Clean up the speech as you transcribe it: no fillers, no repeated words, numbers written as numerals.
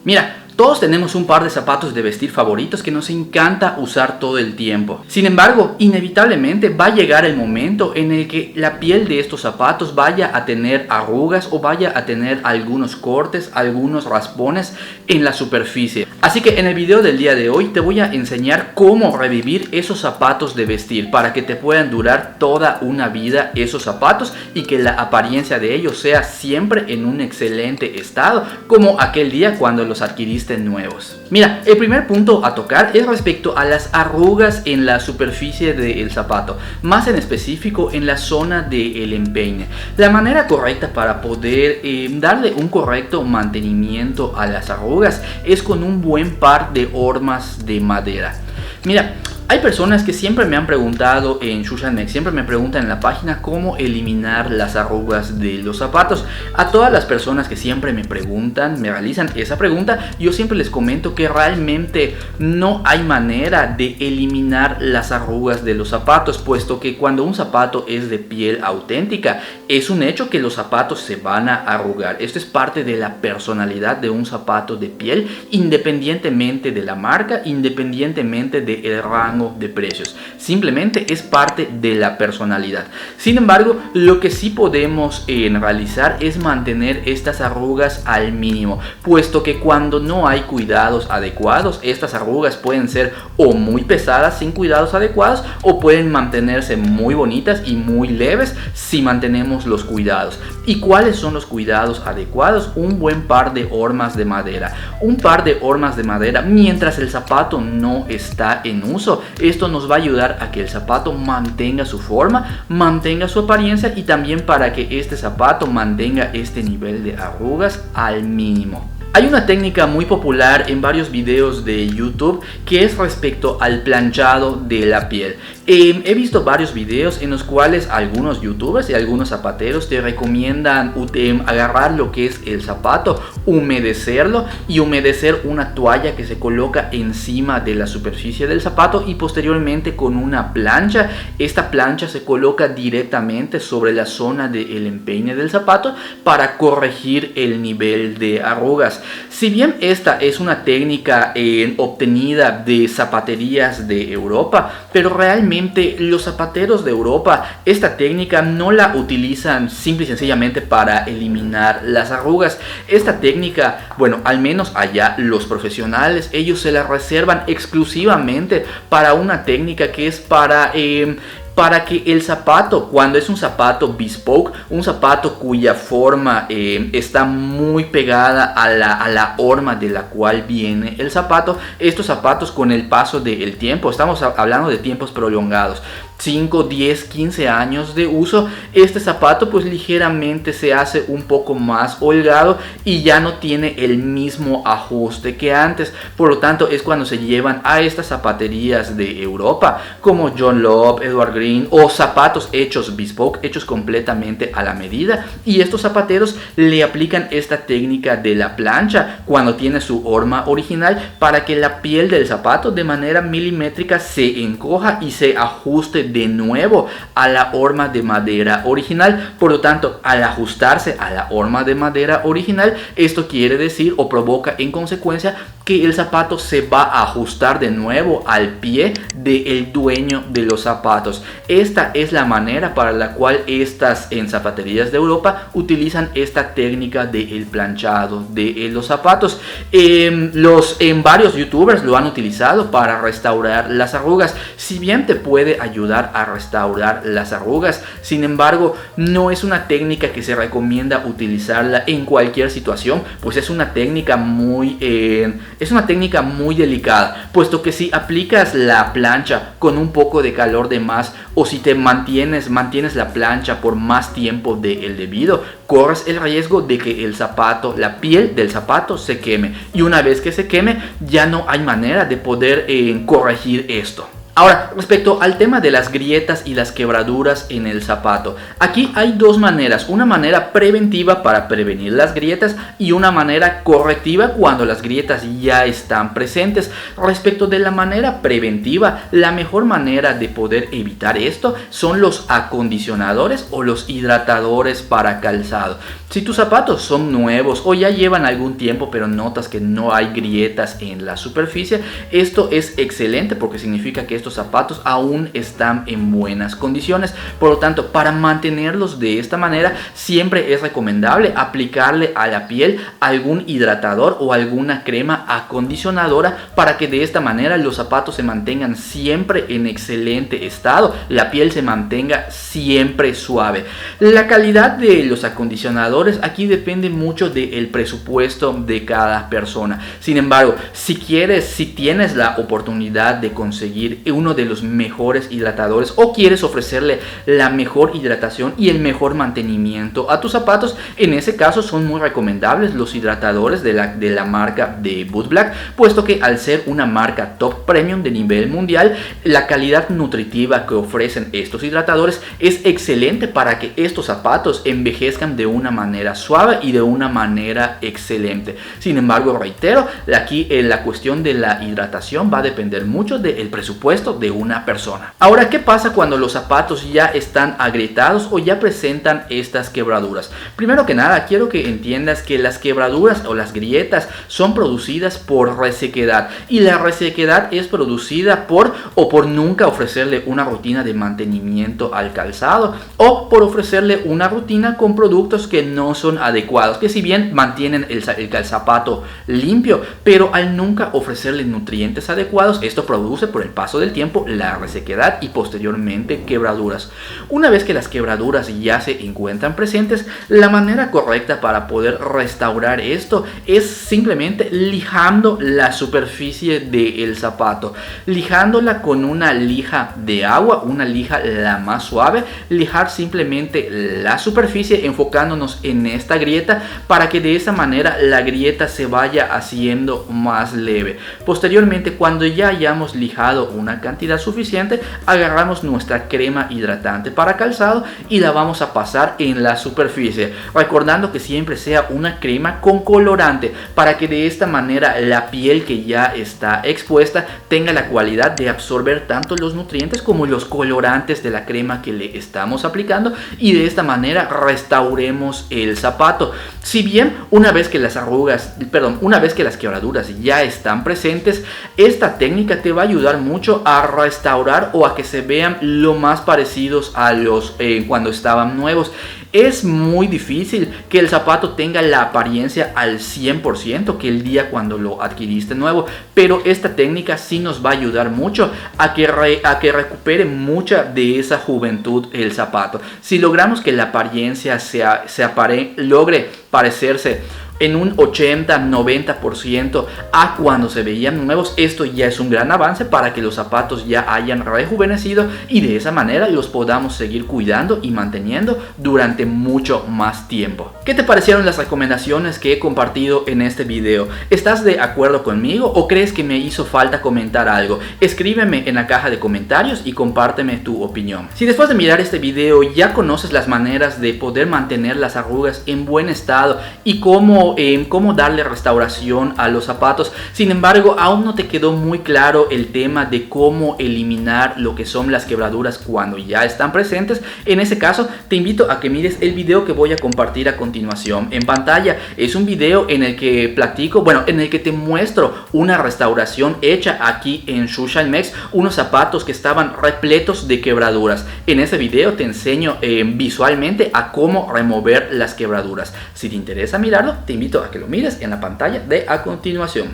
Mira, todos tenemos un par de zapatos de vestir favoritos que nos encanta usar todo el tiempo. Sin embargo, inevitablemente va a llegar el momento en el que la piel de estos zapatos vaya a tener arrugas o vaya a tener algunos cortes, algunos raspones en la superficie. Así que en el video del día de hoy te voy a enseñar cómo revivir esos zapatos de vestir para que te puedan durar toda una vida esos zapatos y que la apariencia de ellos sea siempre en un excelente estado, como aquel día cuando los adquiriste nuevos. Mira, el primer punto a tocar es respecto a las arrugas en la superficie del zapato, más en específico en la zona del empeine. La manera correcta para poder darle un correcto mantenimiento a las arrugas es con un buen par de hormas de madera. Mira, hay personas que siempre me han preguntado en Shushanmex, siempre me preguntan en la página cómo eliminar las arrugas de los zapatos. A todas las personas que siempre me preguntan, me realizan esa pregunta, yo siempre les comento que realmente no hay manera de eliminar las arrugas de los zapatos, puesto que cuando un zapato es de piel auténtica, es un hecho que los zapatos se van a arrugar. Esto es parte de la personalidad de un zapato de piel, independientemente de la marca, independientemente del rango de precios. Simplemente es parte de la personalidad. Sin embargo, lo que sí podemos realizar es mantener estas arrugas al mínimo, puesto que cuando no hay cuidados adecuados, estas arrugas pueden ser o muy pesadas sin cuidados adecuados, o pueden mantenerse muy bonitas y muy leves si mantenemos los cuidados. ¿Y cuáles son los cuidados adecuados? Un buen par de hormas de madera. Un par de hormas de madera mientras el zapato no está en uso. Esto nos va a ayudar a que el zapato mantenga su forma, mantenga su apariencia y también para que este zapato mantenga este nivel de arrugas al mínimo. Hay una técnica muy popular en varios videos de YouTube que es respecto al planchado de la piel. He visto varios videos en los cuales algunos youtubers y algunos zapateros te recomiendan agarrar lo que es el zapato, humedecerlo y humedecer una toalla que se coloca encima de la superficie del zapato y posteriormente con una plancha. Esta plancha se coloca directamente sobre la zona del empeine del zapato para corregir el nivel de arrugas. Si bien esta es una técnica obtenida de zapaterías de Europa, pero realmente los zapateros de Europa esta técnica no la utilizan simple y sencillamente para eliminar las arrugas. Esta técnica, bueno, al menos allá los profesionales, ellos se la reservan exclusivamente para una técnica que es para que el zapato, cuando es un zapato bespoke, un zapato cuya forma está muy pegada a la horma de la cual viene el zapato, estos zapatos con el paso del tiempo, estamos hablando de tiempos prolongados, 5, 10, 15 años de uso, este zapato pues ligeramente se hace un poco más holgado y ya no tiene el mismo ajuste que antes. Por lo tanto es cuando se llevan a estas zapaterías de Europa como John Lobb, Edward Green o zapatos hechos bespoke, hechos completamente a la medida, y estos zapateros le aplican esta técnica de la plancha cuando tiene su horma original para que la piel del zapato de manera milimétrica se encoja y se ajuste de nuevo a la horma de madera original. Por lo tanto, al ajustarse a la horma de madera original, esto quiere decir o provoca en consecuencia que el zapato se va a ajustar de nuevo al pie del dueño de los zapatos. Esta es la manera para la cual estas en zapaterías de Europa utilizan esta técnica del planchado de los zapatos. Varios youtubers lo han utilizado para restaurar las arrugas. Si bien te puede ayudar a restaurar las arrugas, sin embargo no es una técnica que se recomienda utilizarla en cualquier situación, pues es una técnica muy delicada, puesto que si aplicas la plancha con un poco de calor de más o si te mantienes la plancha por más tiempo del debido, corres el riesgo de que el zapato, la piel del zapato se queme, y una vez que se queme ya no hay manera de poder corregir esto. Ahora, respecto al tema de las grietas y las quebraduras en el zapato, aquí hay dos maneras, una manera preventiva para prevenir las grietas y una manera correctiva cuando las grietas ya están presentes. Respecto de la manera preventiva, la mejor manera de poder evitar esto son los acondicionadores o los hidratadores para calzado. Si tus zapatos son nuevos o ya llevan algún tiempo pero notas que no hay grietas en la superficie, esto es excelente porque significa que estos zapatos aún están en buenas condiciones. Por lo tanto, para mantenerlos de esta manera, siempre es recomendable aplicarle a la piel algún hidratador o alguna crema acondicionadora para que de esta manera los zapatos se mantengan siempre en excelente estado, la piel se mantenga siempre suave. La calidad de los acondicionadores aquí depende mucho del presupuesto de cada persona. Sin embargo, si tienes la oportunidad de conseguir uno de los mejores hidratadores o quieres ofrecerle la mejor hidratación y el mejor mantenimiento a tus zapatos, en ese caso son muy recomendables los hidratadores de la marca de Boot Black, puesto que al ser una marca top premium de nivel mundial, la calidad nutritiva que ofrecen estos hidratadores es excelente para que estos zapatos envejezcan de una manera suave y de una manera excelente. Sin embargo, reitero, aquí la cuestión de la hidratación va a depender mucho del presupuesto de una persona. Ahora, ¿qué pasa cuando los zapatos ya están agrietados o ya presentan estas quebraduras? Primero que nada, quiero que entiendas que las quebraduras o las grietas son producidas por resequedad, y la resequedad es producida por nunca ofrecerle una rutina de mantenimiento al calzado o por ofrecerle una rutina con productos que no son adecuados, que si bien mantienen el zapato limpio, pero al nunca ofrecerle nutrientes adecuados, esto produce por el paso del tiempo la resequedad y posteriormente quebraduras. Una vez que las quebraduras ya se encuentran presentes, la manera correcta para poder restaurar esto es simplemente lijando la superficie del zapato, lijándola con una lija de agua, una lija la más suave, lijar simplemente la superficie enfocándonos en esta grieta para que de esa manera la grieta se vaya haciendo más leve. Posteriormente, cuando ya hayamos lijado una cantidad suficiente, agarramos nuestra crema hidratante para calzado y la vamos a pasar en la superficie, recordando que siempre sea una crema con colorante para que de esta manera la piel que ya está expuesta tenga la cualidad de absorber tanto los nutrientes como los colorantes de la crema que le estamos aplicando, y de esta manera restauremos el zapato. Si bien una vez que las quebraduras ya están presentes, esta técnica te va a ayudar mucho a restaurar o a que se vean lo más parecidos a los cuando estaban nuevos. Es muy difícil que el zapato tenga la apariencia al 100% que el día cuando lo adquiriste nuevo, pero esta técnica sí nos va a ayudar mucho a que recupere mucha de esa juventud el zapato. Si logramos que la apariencia logre parecerse en un 80-90% a cuando se veían nuevos, esto ya es un gran avance para que los zapatos ya hayan rejuvenecido y de esa manera los podamos seguir cuidando y manteniendo durante mucho más tiempo. ¿Qué te parecieron las recomendaciones que he compartido en este video? ¿Estás de acuerdo conmigo o crees que me hizo falta comentar algo? Escríbeme en la caja de comentarios y compárteme tu opinión. Si después de mirar este video ya conoces las maneras de poder mantener las arrugas en buen estado y cómo darle restauración a los zapatos, sin embargo aún no te quedó muy claro el tema de cómo eliminar lo que son las quebraduras cuando ya están presentes, en ese caso te invito a que mires el video que voy a compartir a continuación en pantalla. Es un video en el que en el que te muestro una restauración hecha aquí en Shoe Shine Mex, unos zapatos que estaban repletos de quebraduras. En ese video te enseño visualmente a cómo remover las quebraduras. Si te interesa mirarlo, te invito a que lo mires en la pantalla de a continuación.